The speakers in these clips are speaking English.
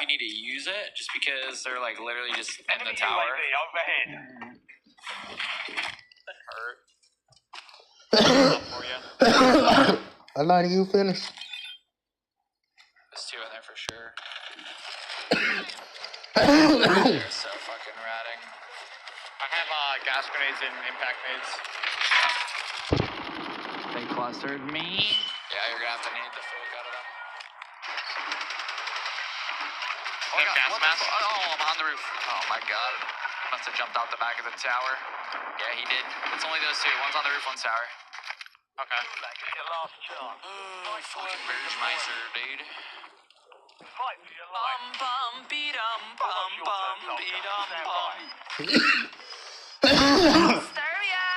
you need to use it, just because they're like literally just in the tower. Overhead. That hurt. For you. I lied to you, finish. There's two in there for sure. They're so fucking ratting. I have gas grenades and impact nades. They clustered me. Yeah, you're gonna have to nade the fuck out of them. Oh, gas mask? Oh, I'm on the roof. Oh my god. Must have jumped out the back of the tower. Yeah, he did. It's only those two. One's on the roof, one's tower. Okay. Your last chance. Oh, fucking Bergmeister, dude. Fight for your life. Bum, be-dum, bum, bum, be-dum, bum. Hysteria!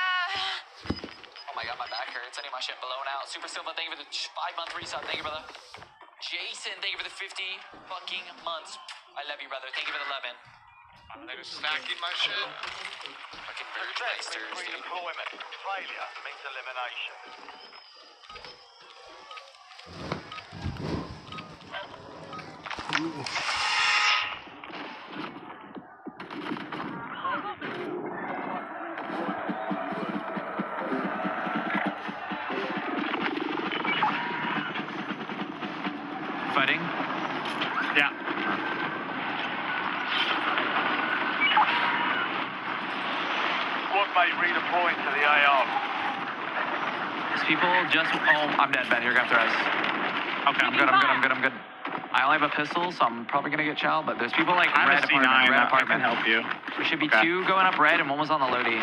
Oh my god, my back hurts. I need my shit blown out. Super Silva, thank you for the 5-month resub. Thank you, brother. Jason, thank you for the 50 fucking months. I love you, brother. Thank you for the 11. They're stacking my shit. Fucking Bergmeisters, dude. Redeployment. Failure means elimination. Fighting? Yeah. Squad mate redeploying to the AR. There's people just... Oh, I'm dead, Ben. You're gonna have to rest. Okay, I'm good. I only have a pistol, so I'm probably gonna get chow, but there's people like I red have a C9. red I apartment. can help you. There should be two going up red, and one was on the Lodi.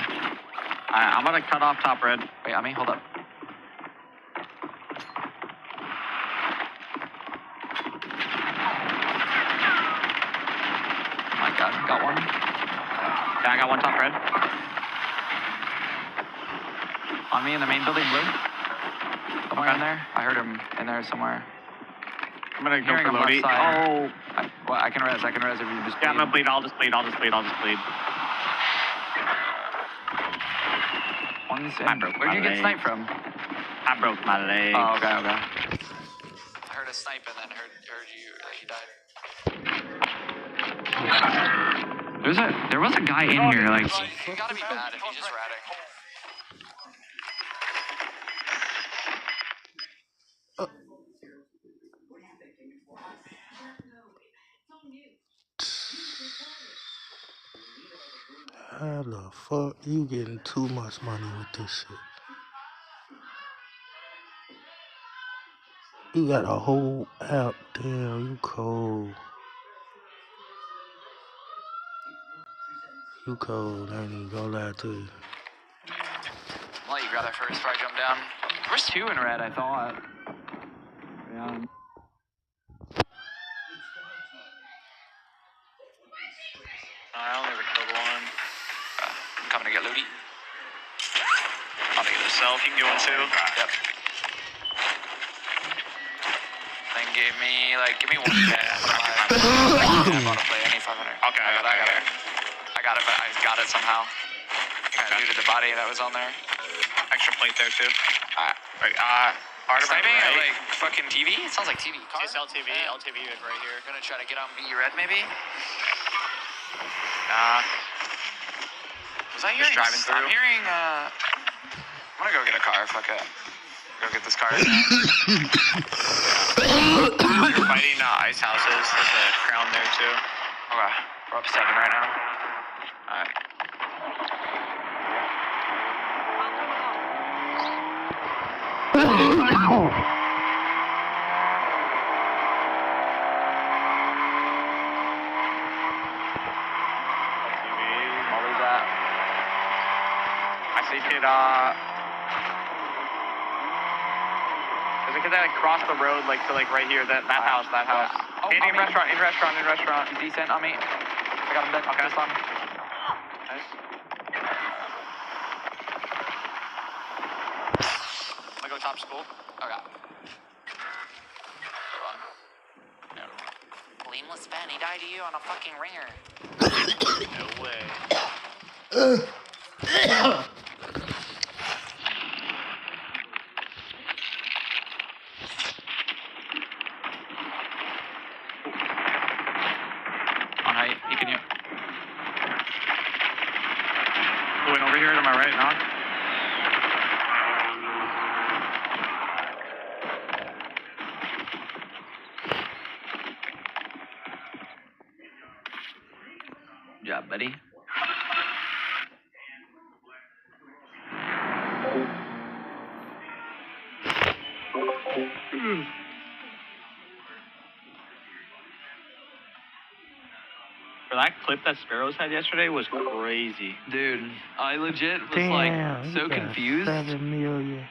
I'm gonna cut off top red. Wait, Ami, hold up. Oh my god, got one. Yeah, I got one top red. On me in the main building, blue. Somewhere in there. I heard him in there somewhere. I'm gonna go Hearing for him left Lodi. side. Oh. I can res if you just Yeah, I'm gonna bleed. bleed. I'll just bleed. One's in. I broke Where'd my you get leg. sniped from? I broke my leg. Oh, okay. I heard a snipe and then heard you died. There was a guy in here, like... You gotta be bad if he's just ratting. How the fuck you getting too much money with this shit? You got a whole app. Damn, you cold. You cold. I ain't even gonna lie to you. I'll let you grab that first before I jump down. There's two in red, I thought. Yeah. I only killed one. I'm coming to get Ludi. I'll get yourself. You can go in too. Yep. Then give me one. I bought a play. I need 500. Okay, I got it. I got it, but I got it somehow. I think I looted the body that was on there. Extra plate there too. Right. Part of my Sniping or right. like fucking TV? It sounds like TV. Car? It's LTV. LTV is right here. Gonna try to get on B red maybe? Was I hearing? driving through. I'm hearing. I'm gonna go get a car. Fuck it. Go get this car. You're fighting ice houses. There's a crown there too. Okay. We're up 7 right now. Alright. Molly's at. I see kid. There's a kid that like crossed the road like to like right here. That house. Oh, in restaurant. Decent on me. I got him dead. Okay. Just on. Nice. I go top school. Okay. Blameless Ben, he died to you on a fucking ringer. No way. here to my right now. Good job, buddy. For that clip that Sparrows had yesterday was crazy. Dude, I legit was Damn, like he so got confused. 7 million. Like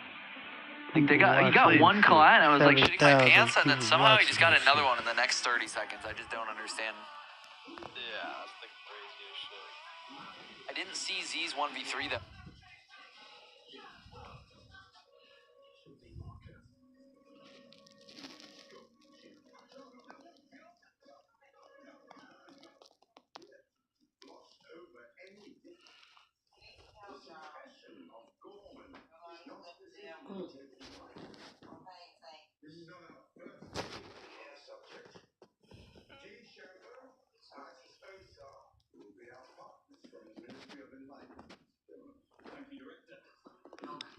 he people got watching one this collab, shit. and I was like shitting my 7,000 pants, and then people somehow he just got watching this another shit. one in the next 30 seconds. I just don't understand. Yeah, that's the craziest shit. I didn't see Z's 1v3 though.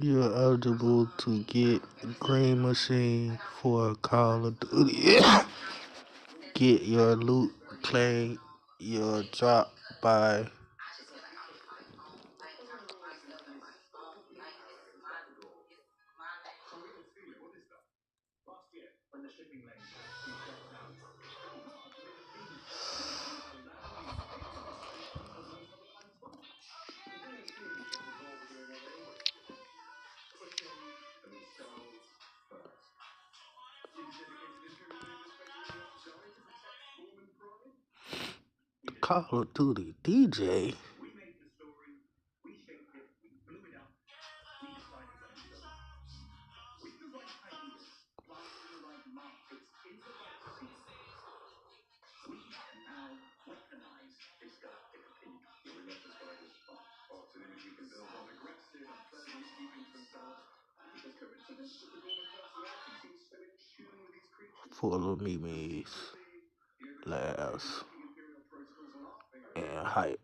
You're eligible to get Green Machine for Call of Duty. Get your loot, claim your drop by Call of Duty DJ. Full of memes, laughs, and hype.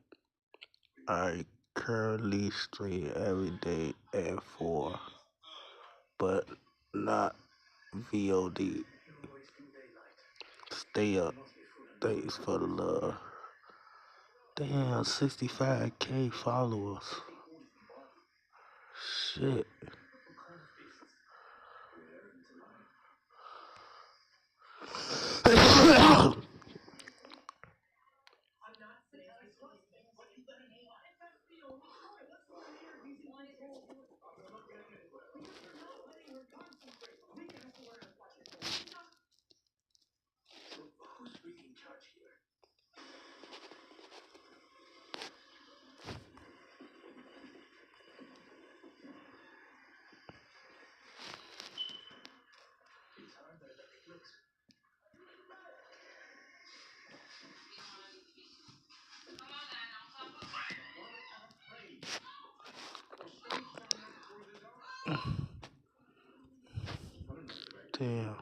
I currently stream every day at 4, but not VOD. Stay up. Thanks for the love. Damn, 65K followers. Shit. Damn.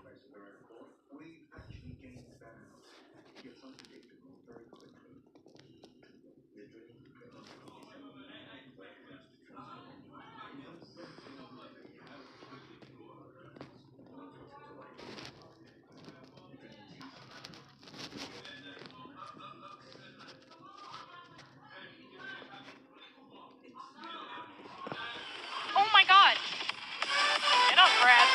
Oh my god! Get up, Brad.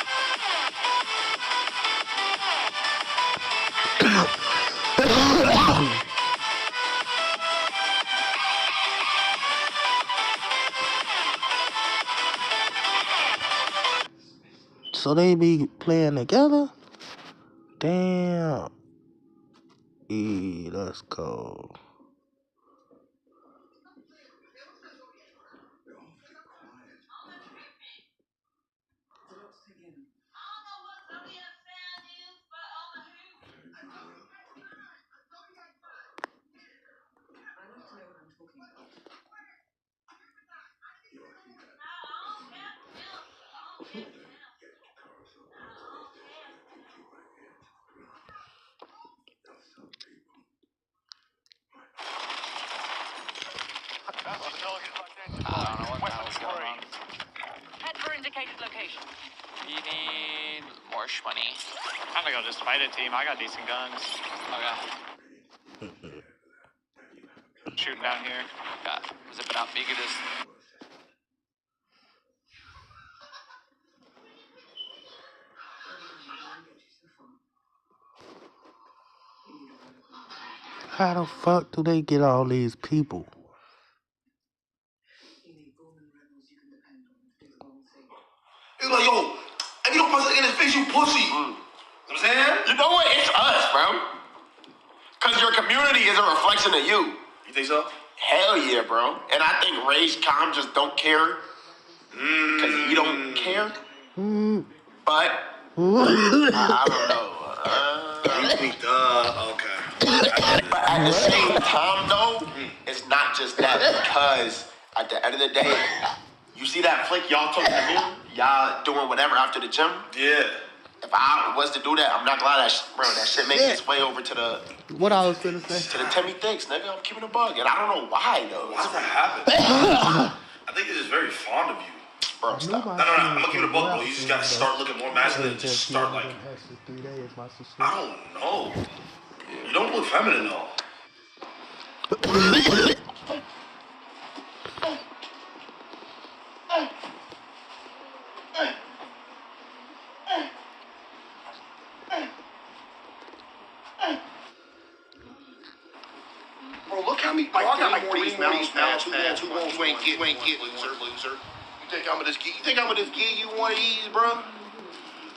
So they be playing together? Damn. That's cold. indicated location. We need more money. I'm gonna go just fight a team. I got decent guns. Okay. Shooting down here. Got zipping out. You get this. How the fuck do they get all these people? He's like, yo, if you don't punch it in his face, you pussy. You know what I'm saying? You know what? It's us, bro. Because your community is a reflection of you. You think so? Hell yeah, bro. And I think Rage Calm just don't care. Because you don't care. But, I don't know. Okay. But at the same time, though, it's not just that. Because at the end of the day, you see that flick y'all took to me? Y'all doing whatever after the gym? Yeah. If I was to do that, I'm not glad that shit makes its way over to the What I was gonna say? to the Timmy Thicks, nigga. I'm keeping a bug, and I don't know why though. Why does that happen? I think they're just very fond of you. Bro, stop. No. I'm gonna keep it a buck, bro. You just gotta start looking more masculine and just start like, I don't know. You don't look feminine though. Bro, look how many. Like, I got like 3 more these pads. You ain't get, loser. You think I'm gonna just give you one of these, bro?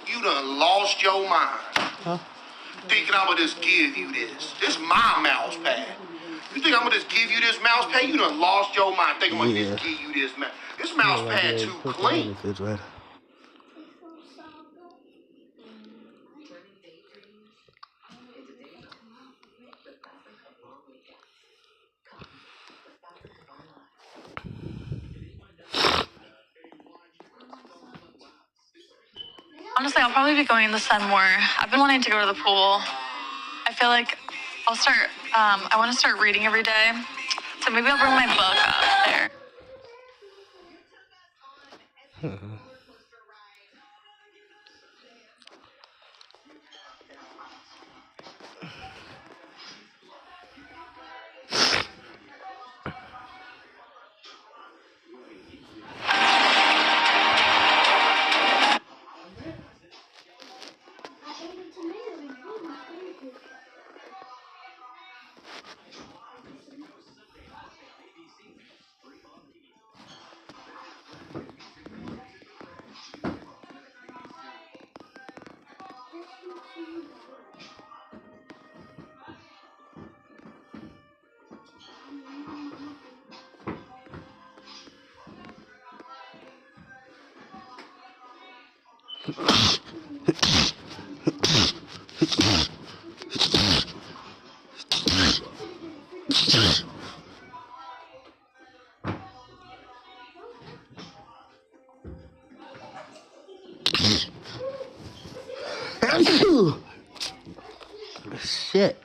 You done lost your mind. Huh? Thinking I'm gonna just give you this. This my mouse pad. You think I'm gonna just give you this mouse pad? You done lost your mind. Think I'm gonna just give you this mouse. This mouse pad too clean. Honestly, I'll probably be going in the sun more. I've been wanting to go to the pool. I feel like I'll start, I want to start reading every day. So maybe I'll bring my book up there. Shit.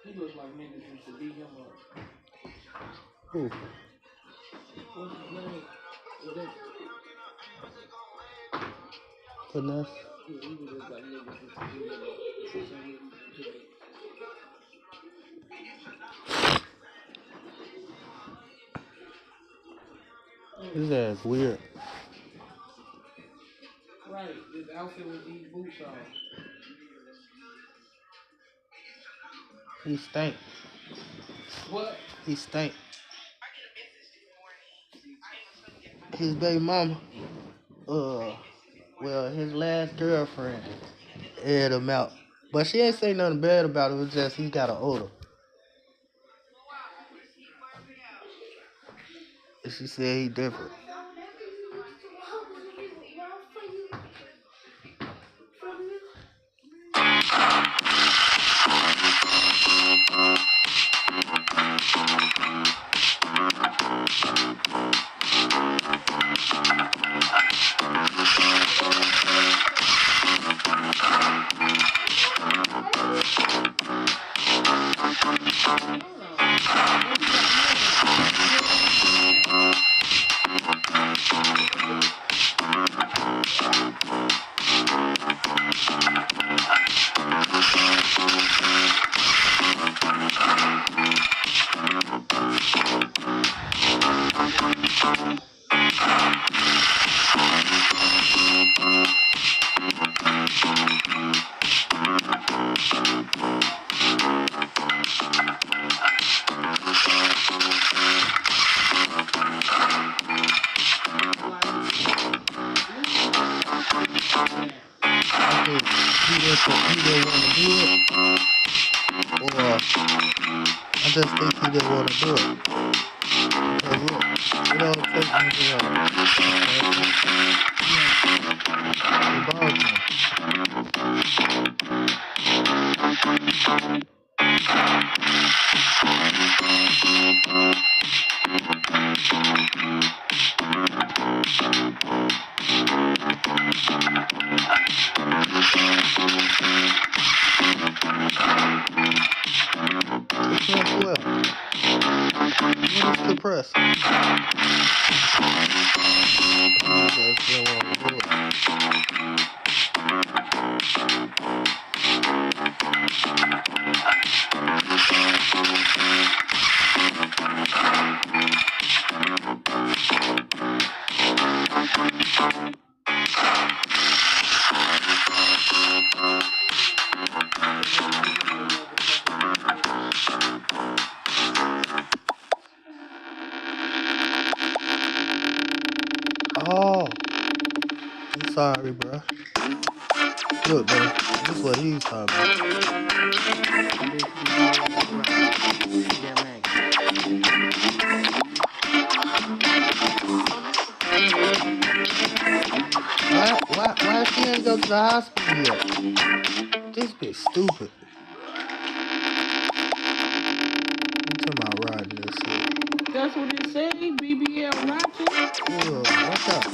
He looks like niggas used to beat him up. Who? What's his name? Is that Finesse. Yeah, he was just like niggas used to do that. For some reason, His ass weird. right, his outfit with these boots on. He stink. What? He stink. His baby mama, well, his last girlfriend aired him out. But she ain't say nothing bad about it. It was just he got an odor. And she said he different. He didn't want to do it, or I just think he didn't want to do it. Because look, it don't take me to the ball game. Compress. Oh, I'm sorry, bro. Look, bro, this is what he's talking about. Why she ain't go to the hospital yet? This bitch stupid. You talking about riding this shit? That's what it say, BBL ratchet. Yeah, watch out.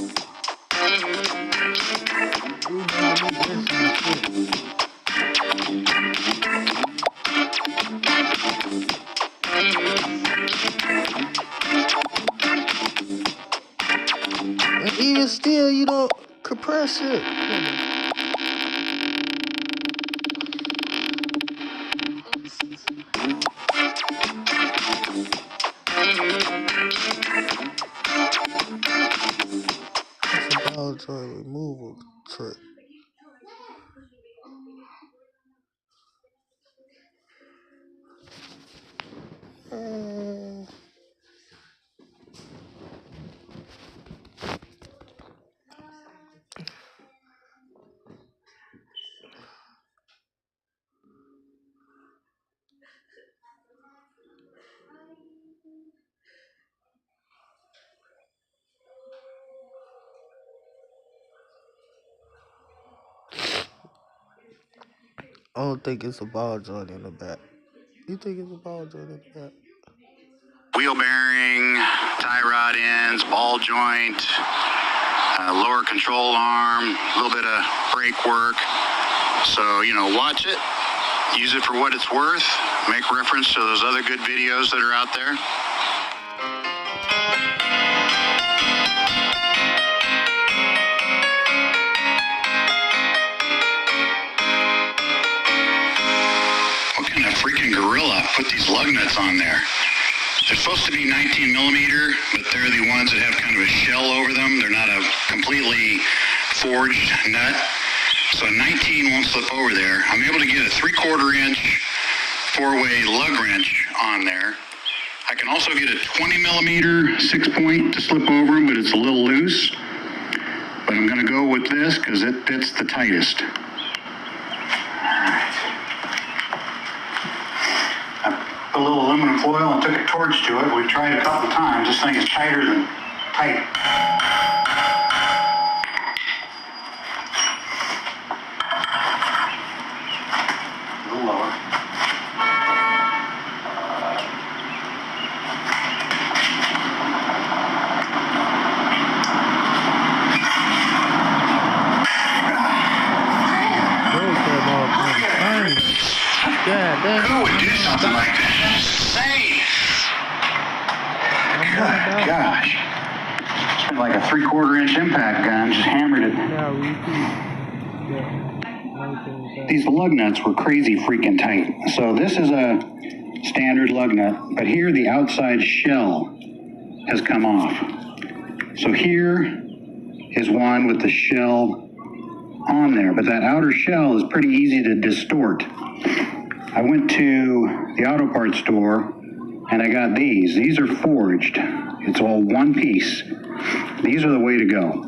And even still, you don't compress it. That's a ball joint removal trick. I don't think it's a ball joint in the back. You think it's a ball joint in the back? Wheel bearing, tie rod ends, ball joint, lower control arm, a little bit of brake work. So, watch it, use it for what it's worth, make reference to those other good videos that are out there. gorilla put these lug nuts on there. They're supposed to be 19 millimeter, but they're the ones that have kind of a shell over them. They're not a completely forged nut. So 19 won't slip over there. I'm able to get a 3/4 inch 4-way lug wrench on there. I can also get a 20 millimeter 6-point to slip over them, but it's a little loose. But I'm gonna go with this because it fits the tightest. A little aluminum foil and took a torch to it. We've tried a couple times. This thing is tighter than tight. A little lower. Who would do something like that? Insane. Good gosh. It's been like a 3/4 inch impact gun, just hammered it. These lug nuts were crazy freaking tight. So this is a standard lug nut, but here the outside shell has come off. So here is one with the shell on there, but that outer shell is pretty easy to distort. I went to the auto parts store and I got these. These are forged. It's all one piece. These are the way to go.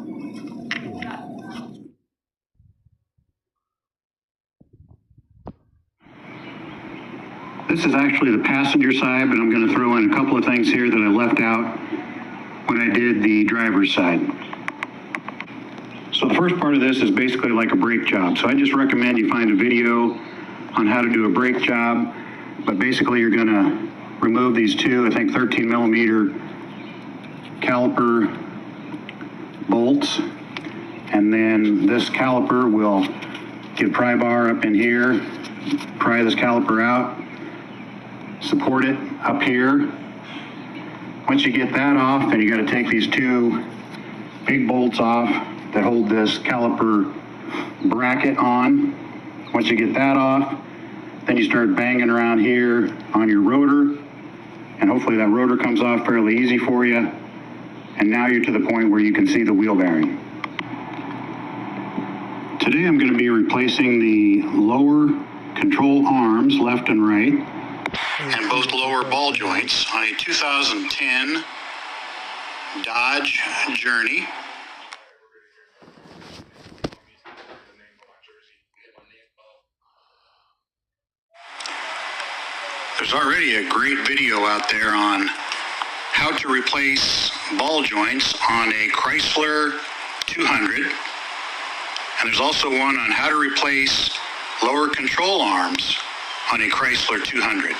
This is actually the passenger side, but I'm going to throw in a couple of things here that I left out when I did the driver's side. So the first part of this is basically like a brake job. So I just recommend you find a video on how to do a brake job, but basically you're gonna remove these two, I think 13 millimeter caliper bolts, and then this caliper will get pry bar up in here, pry this caliper out, support it up here. Once you get that off, then you gotta take these two big bolts off that hold this caliper bracket on. Once you get that off, then you start banging around here on your rotor, and hopefully that rotor comes off fairly easy for you. And now you're to the point where you can see the wheel bearing. Today I'm going to be replacing the lower control arms, left and right, and both lower ball joints on a 2010 Dodge Journey. There's already a great video out there on how to replace ball joints on a Chrysler 200. And there's also one on how to replace lower control arms on a Chrysler 200.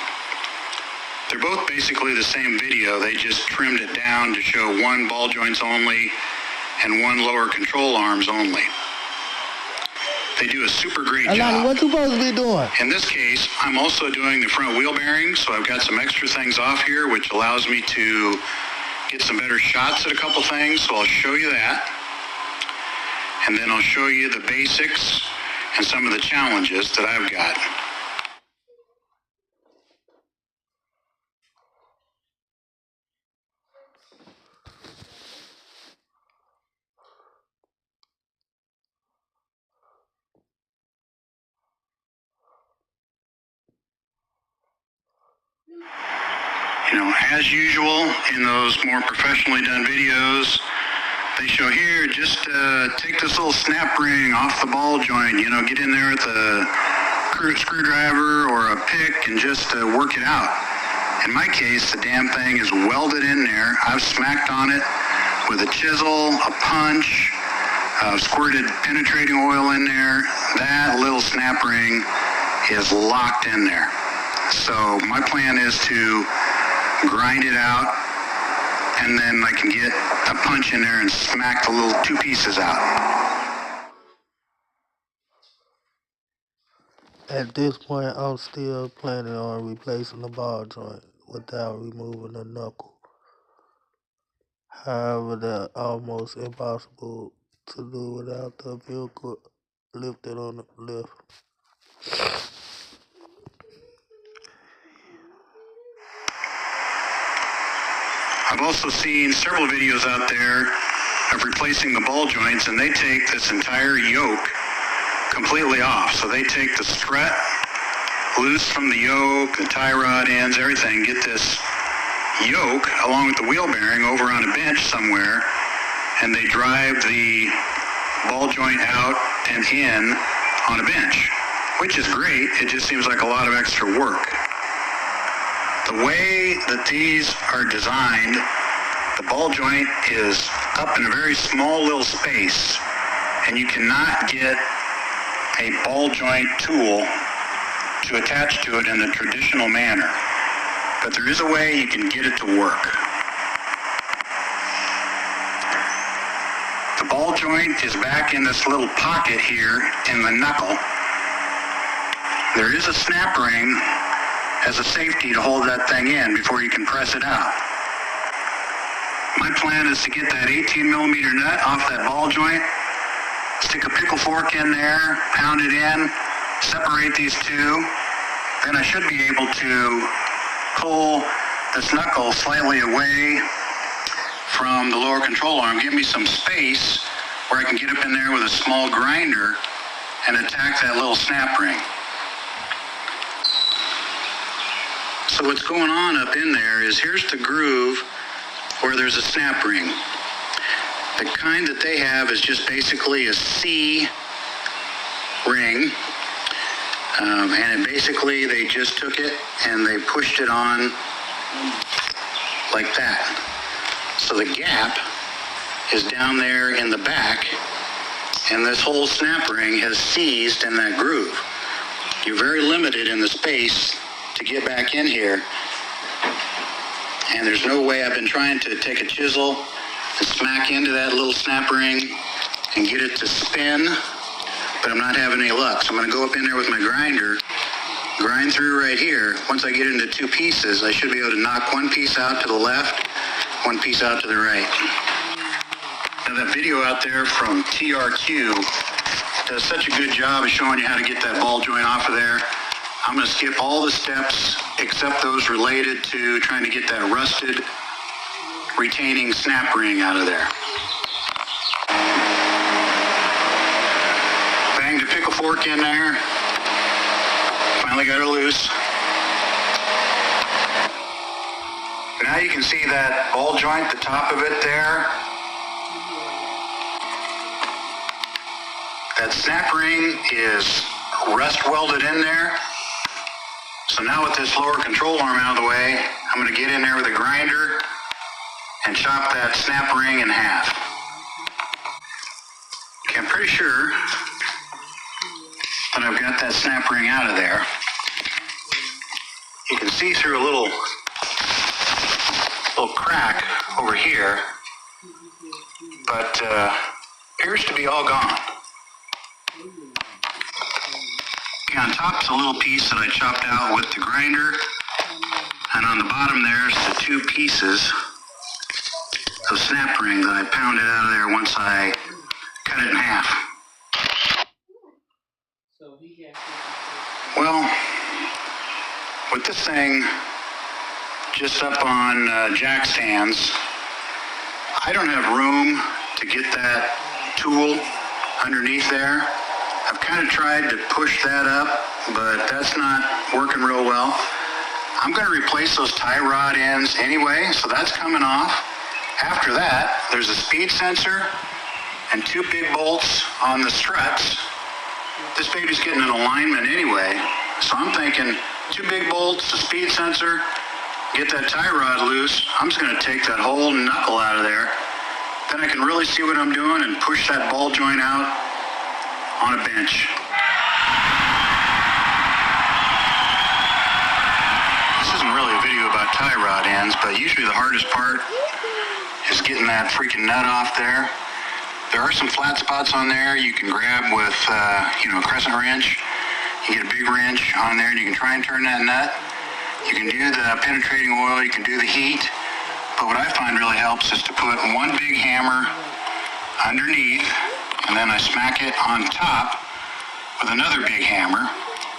They're both basically the same video. They just trimmed it down to show one ball joints only and one lower control arms only. They do a super great job. What you supposed to be doing? In this case, I'm also doing the front wheel bearings, so I've got some extra things off here, which allows me to get some better shots at a couple things, so I'll show you that. And then I'll show you the basics and some of the challenges that I've got. You know, as usual in those more professionally done videos, they show here, just take this little snap ring off the ball joint, you know, get in there with a screwdriver or a pick and just work it out. In my case, the damn thing is welded in there. I've smacked on it with a chisel, a punch, squirted penetrating oil in there. That little snap ring is locked in there. So my plan is to grind it out, and then I can get a punch in there and smack the little two pieces out. At this point, I'm still planning on replacing the ball joint without removing the knuckle. However, that's almost impossible to do without the vehicle lifted on the lift. I've also seen several videos out there of replacing the ball joints, and they take this entire yoke completely off. So they take the strut loose from the yoke, the tie rod ends, everything, get this yoke along with the wheel bearing over on a bench somewhere, and they drive the ball joint out and in on a bench, which is great. It just seems like a lot of extra work. The way that these are designed, the ball joint is up in a very small little space, and you cannot get a ball joint tool to attach to it in the traditional manner. But there is a way you can get it to work. The ball joint is back in this little pocket here in the knuckle. There is a snap ring as a safety to hold that thing in before you can press it out. My plan is to get that 18 millimeter nut off that ball joint, stick a pickle fork in there, pound it in, separate these two, then I should be able to pull this knuckle slightly away from the lower control arm, give me some space where I can get up in there with a small grinder and attack that little snap ring. So what's going on up in there is, here's the groove where there's a snap ring. The kind that they have is just basically a C ring, and basically they just took it and they pushed it on like that. So the gap is down there in the back, and this whole snap ring has seized in that groove. You're very limited in the space to get back in here, and there's no way. I've been trying to take a chisel and smack into that little snap ring and get it to spin, but I'm not having any luck. So I'm going to go up in there with my grinder, grind through right here. Once I get into two pieces, I should be able to knock one piece out to the left, one piece out to the right. Now that video out there from TRQ does such a good job of showing you how to get that ball joint off of there. I'm going to skip all the steps except those related to trying to get that rusted retaining snap ring out of there. Banged a pickle fork in there. Finally got it loose. Now you can see that ball joint, the top of it there. That snap ring is rust welded in there. So now with this lower control arm out of the way, I'm going to get in there with a grinder and chop that snap ring in half. Okay, I'm pretty sure that I've got that snap ring out of there. You can see through a little crack over here, but appears to be all gone. On top is a little piece that I chopped out with the grinder, and on the bottom there's the two pieces of snap ring that I pounded out of there once I cut it in half. Well, with this thing just up on jack stands, I don't have room to get that tool underneath there. I've kind of tried to push that up, but that's not working real well. I'm going to replace those tie rod ends anyway, so that's coming off. After that, there's a speed sensor and two big bolts on the struts. This baby's getting an alignment anyway, so I'm thinking two big bolts, a speed sensor, get that tie rod loose. I'm just going to take that whole knuckle out of there. Then I can really see what I'm doing and push that ball joint out on a bench. This isn't really a video about tie rod ends, but usually the hardest part is getting that freaking nut off there. There are some flat spots on there you can grab with a crescent wrench. You get a big wrench on there and you can try and turn that nut. You can do the penetrating oil, you can do the heat, but what I find really helps is to put one big hammer underneath, and then I smack it on top with another big hammer,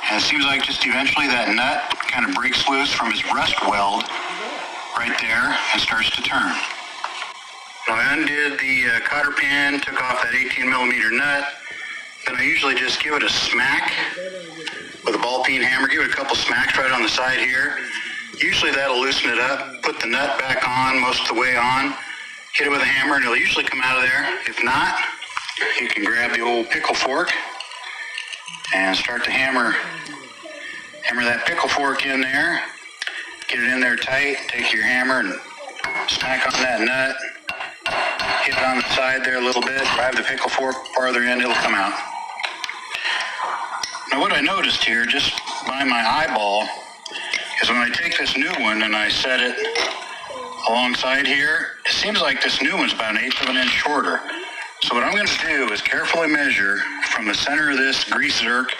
and it seems like just eventually that nut kind of breaks loose from its rust weld, right there and starts to turn. Now I undid the cotter pin, took off that 18 millimeter nut. Then I usually just give it a smack with a ball peen hammer. Give it a couple smacks right on the side here. Usually that'll loosen it up. Put the nut back on most of the way on. Hit it with a hammer and it'll usually come out of there. If not, you can grab the old pickle fork and start to hammer that pickle fork in there. Get it in there tight. Take your hammer and smack on that nut. Hit it on the side there a little bit. Drive the pickle fork farther in, it'll come out. Now what I noticed here, just by my eyeball, is when I take this new one and I set it alongside here, it seems like this new one's about 1/8 of an inch shorter. So what I'm going to do is carefully measure from the center of this grease zerk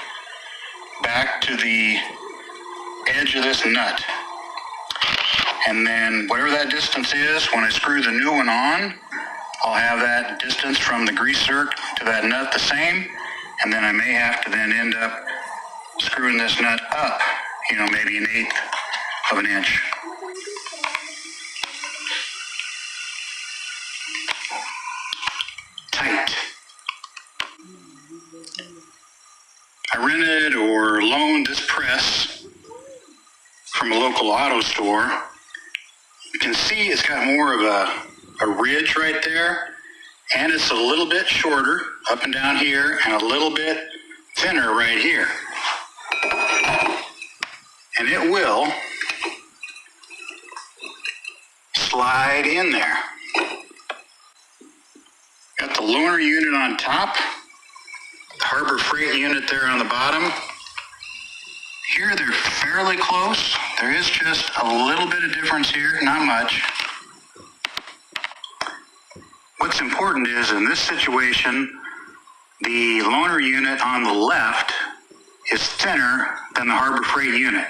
back to the edge of this nut. And then whatever that distance is, when I screw the new one on, I'll have that distance from the grease zerk to that nut the same. And then I may have to then end up screwing this nut up, maybe 1/8 of an inch. Tight. I rented or loaned this press from a local auto store. You can see it's got more of a ridge right there, and it's a little bit shorter up and down here and a little bit thinner right here. And it will slide in there. Got the loaner unit on top, the Harbor Freight unit there on the bottom. Here they're fairly close. There is just a little bit of difference here, not much. What's important is in this situation, the loaner unit on the left is thinner than the Harbor Freight unit.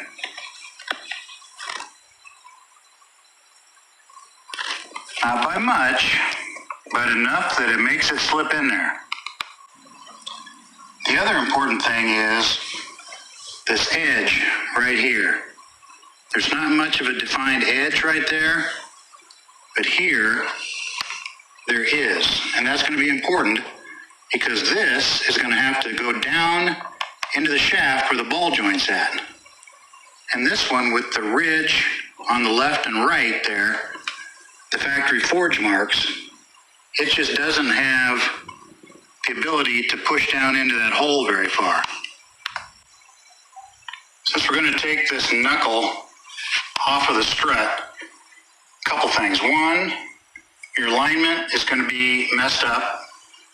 Not by much, but enough that it makes it slip in there. The other important thing is this edge right here. There's not much of a defined edge right there, but here there is. And that's going to be important because this is going to have to go down into the shaft where the ball joint's at. And this one with the ridge on the left and right there, the factory forge marks, it just doesn't have the ability to push down into that hole very far. Since we're going to take this knuckle off of the strut, a couple things. One, your alignment is going to be messed up.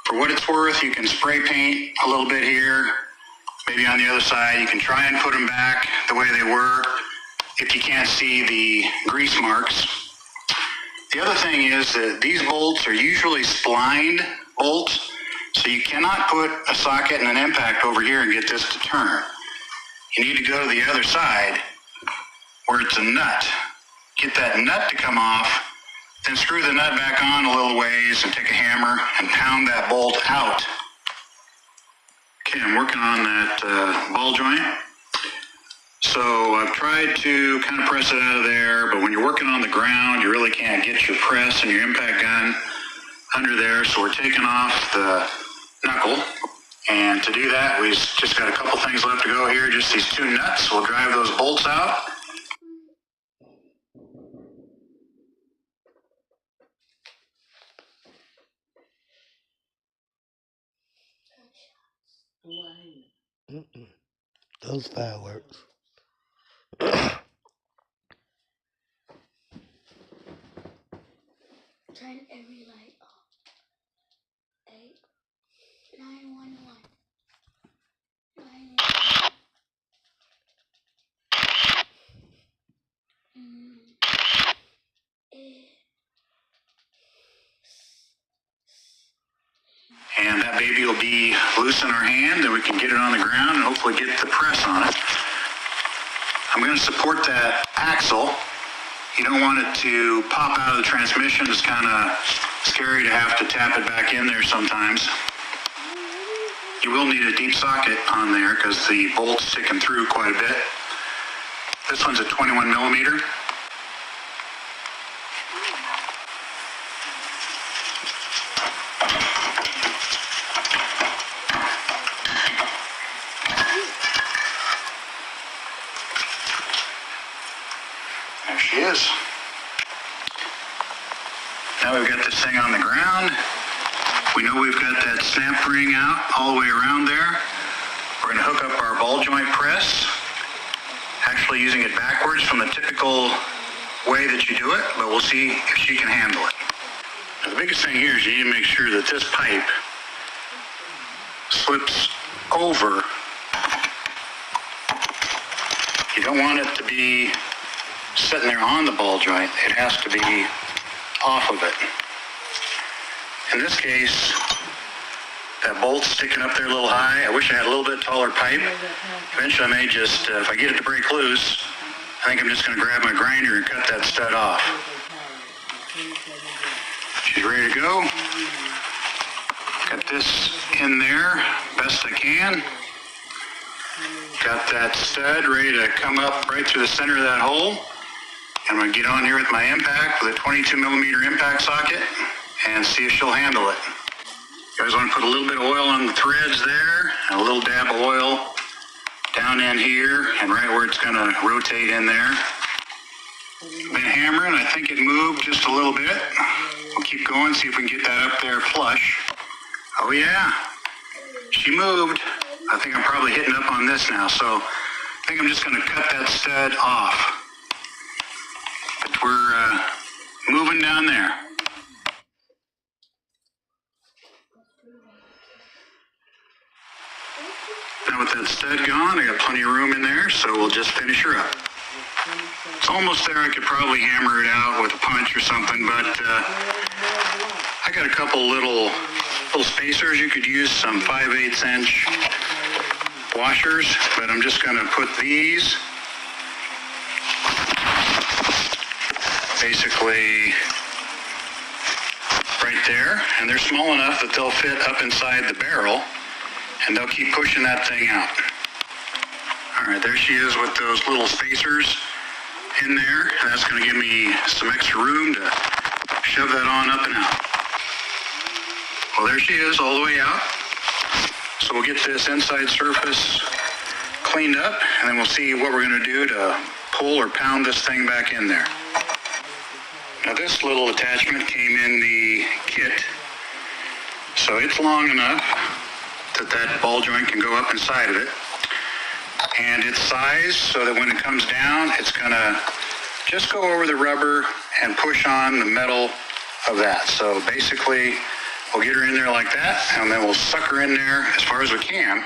For what it's worth, you can spray paint a little bit here, maybe on the other side. You can try and put them back the way they were if you can't see the grease marks. The other thing is that these bolts are usually splined bolts, so you cannot put a socket and an impact over here and get this to turn. You need to go to the other side where it's a nut. Get that nut to come off, then screw the nut back on a little ways and take a hammer and pound that bolt out. Okay, I'm working on that ball joint. So I've tried to kind of press it out of there, but when you're working on the ground, you really can't get your press and your impact gun under there. So we're taking off the knuckle. And to do that, we've just got a couple things left to go here. Just these two nuts. We'll drive those bolts out. Those fireworks. Turn every light off. 8, 911. 911. And that baby will be loose in our hand, and we can get it on the ground and hopefully get the press on it. I'm going to support that axle. You don't want it to pop out of the transmission. It's kind of scary to have to tap it back in there sometimes. You will need a deep socket on there because the bolt's sticking through quite a bit. This one's a 21 millimeter. There she is. Now we've got this thing on the ground. We know we've got that snap ring out all the way around there. We're going to hook up our ball joint press, actually using it backwards from the typical way that you do it, but we'll see if she can handle it. Now, the biggest thing here is you need to make sure that this pipe slips over. You don't want it to be sitting there on the ball joint. It has to be off of it. In this case, that bolt's sticking up there a little high. I wish I had a little bit taller pipe. Eventually I may just, if I get it to break loose, I think I'm just going to grab my grinder and cut that stud off. She's ready to go. Got this in there best I can. Got that stud ready to come up right through the center of that hole. I'm going to get on here with my impact with a 22 millimeter impact socket and see if she'll handle it. You guys want to put a little bit of oil on the threads there and a little dab of oil down in here and right where it's going to rotate in there. Been hammering. I think it moved just a little bit. We'll keep going, see if we can get that up there flush. Oh yeah, she moved. I think I'm probably hitting up on this now, so I think I'm just going to cut that stud off. But we're moving down there. Now with that stud gone, I got plenty of room in there, so we'll just finish her up. It's almost there. I could probably hammer it out with a punch or something, but I got a couple little spacers. You could use some 5/8 inch washers, but I'm just going to put these basically right there, and they're small enough that they'll fit up inside the barrel, and they'll keep pushing that thing out. All right, there she is with those little spacers in there, and that's going to give me some extra room to shove that on up and out. Well, there she is all the way out. So we'll get this inside surface cleaned up, and then we'll see what we're going to do to pull or pound this thing back in there. Now this little attachment came in the kit, so it's long enough that that ball joint can go up inside of it. And it's sized so that when it comes down, it's going to just go over the rubber and push on the metal of that. So basically, we'll get her in there like that, and then we'll suck her in there as far as we can.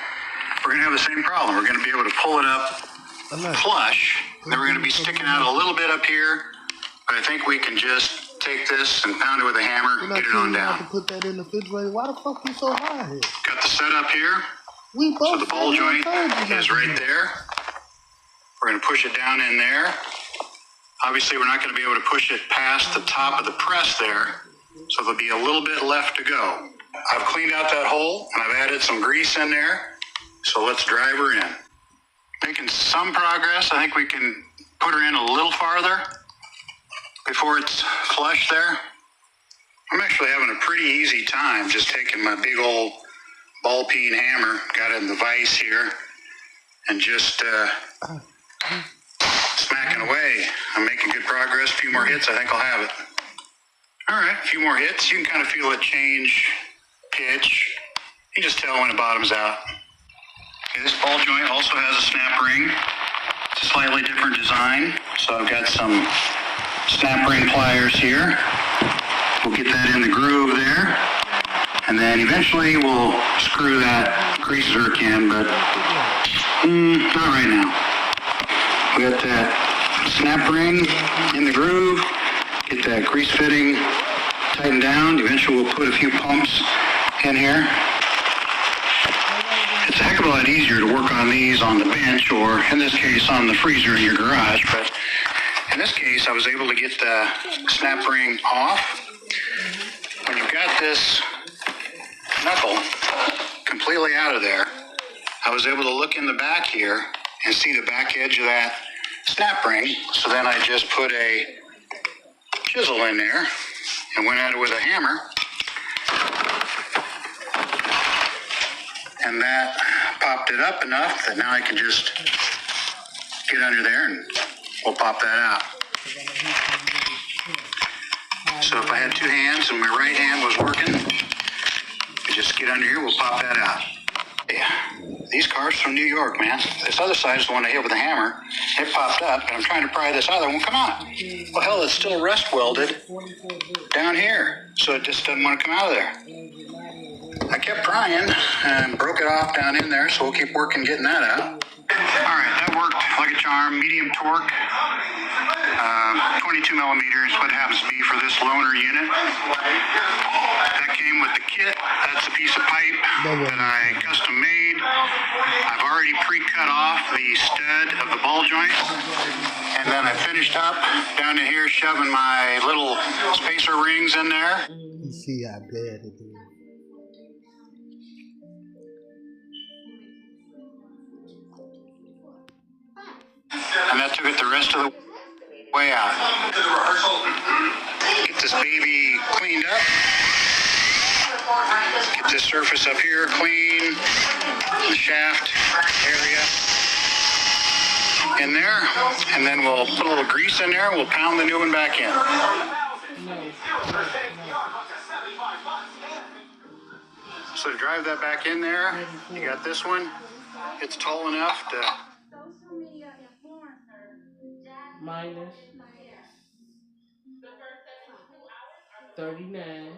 We're going to have the same problem. We're going to be able to pull it up flush, and then we're going to be sticking out a little bit up here, but I think we can just take this and pound it with a hammer and get it on down. To put that in the refrigerator. Why the fuck you so high here? Got the setup here. So the ball joint is right there. We're going to push it down in there. Obviously, we're not going to be able to push it past the top of the press there, so there'll be a little bit left to go. I've cleaned out that hole, and I've added some grease in there, so let's drive her in. Making some progress. I think we can put her in a little farther before it's flush there. I'm actually having a pretty easy time just taking my big old ball peen hammer, got it in the vise here, and just smacking away. I'm making good progress. A few more hits, I think I'll have it. All right, a few more hits. You can kind of feel it change pitch. You just tell when it bottoms out. Okay, this ball joint also has a snap ring. It's a slightly different design. So I've got some snap ring pliers here. We'll get that in the groove there. And then eventually we'll screw that grease zerk in, but not right now. We got that snap ring in the groove, get that grease fitting tightened down. Eventually we'll put a few pumps in here. It's a heck of a lot easier to work on these on the bench, or in this case on the freezer in your garage, but in this case I was able to get the snap ring off. When you've got this knuckle completely out of there, I was able to look in the back here and see the back edge of that snap ring. So then I just put a chisel in there and went at it with a hammer, and that popped it up enough that now I can just get under there and we'll pop that out. So if I had two hands and my right hand was working, we just get under here, we'll pop that out. Yeah, these cars from New York, man. This other side is the one I hit with a hammer. It popped up, and I'm trying to pry this other one. Come on. Well, hell, it's still rust welded down here, so it just doesn't want to come out of there. I kept prying and broke it off down in there, so we'll keep working getting that out. All right, that worked like a charm. Medium torque, 22 millimeters, what it happens to be for this loaner unit. That came with the kit. That's a piece of pipe that I custom made. I've already pre-cut off the stud of the ball joint. And then I finished up down in here shoving my little spacer rings in there. You see how bad it is. And that took it the rest of the way out. Get this baby cleaned up. Get this surface up here clean. The shaft area in there. And then we'll put a little grease in there. We'll pound the new one back in. So to drive that back in there, you got this one. It's tall enough to... minus 39.